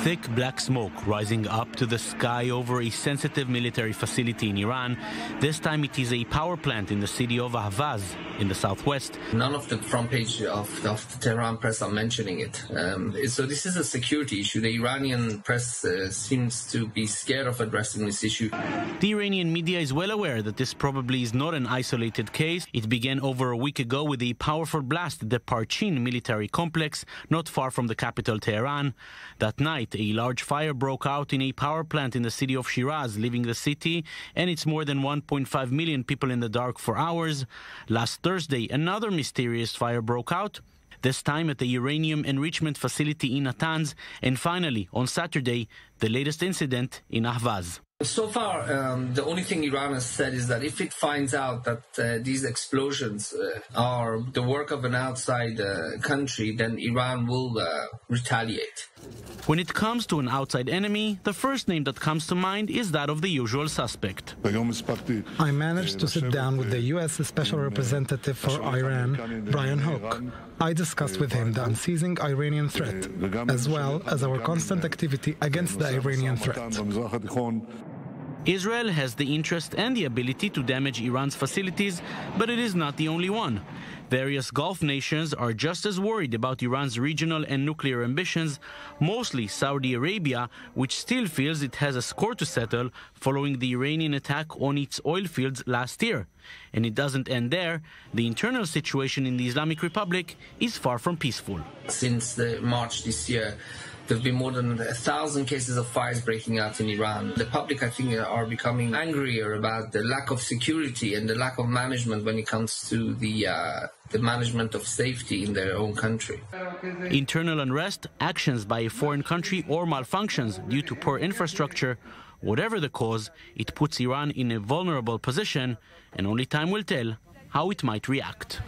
Thick black smoke rising up to the sky over a sensitive military facility in Iran. This time it is a power plant in the city of Ahvaz in the southwest. None of the front page of the Tehran press are mentioning it. So this is a security issue. The Iranian press seems to be scared of addressing this issue. The Iranian media is well aware that this probably is not an isolated case. It began over a week ago with a powerful blast at the Parchin military complex, not far from the capital Tehran. That night, a large fire broke out in a power plant in the city of Shiraz, leaving the city and its more than 1.5 million people in the dark for hours. Last Thursday, another mysterious fire broke out, this time at the uranium enrichment facility in Natanz, and finally, on Saturday, the latest incident in Ahvaz. So far, the only thing Iran has said is that if it finds out that these explosions are the work of an outside country, then Iran will retaliate. When it comes to an outside enemy, the first name that comes to mind is that of the usual suspect. I managed to sit down with the U.S. Special Representative for Iran, Brian Hook. I discussed with him the unceasing Iranian threat, as well as our constant activity against the Iranian threat. Israel has the interest and the ability to damage Iran's facilities, but it is not the only one. Various Gulf nations are just as worried about Iran's regional and nuclear ambitions, mostly Saudi Arabia, which still feels it has a score to settle following the Iranian attack on its oil fields last year. And it doesn't end there. The internal situation in the Islamic Republic is far from peaceful. Since March this year, there have been more than 1,000 cases of fires breaking out in Iran. The public, I think, are becoming angrier about the lack of security and the lack of management when it comes to the management of safety in their own country. Internal unrest, actions by a foreign country, or malfunctions due to poor infrastructure, whatever the cause, it puts Iran in a vulnerable position, and only time will tell how it might react.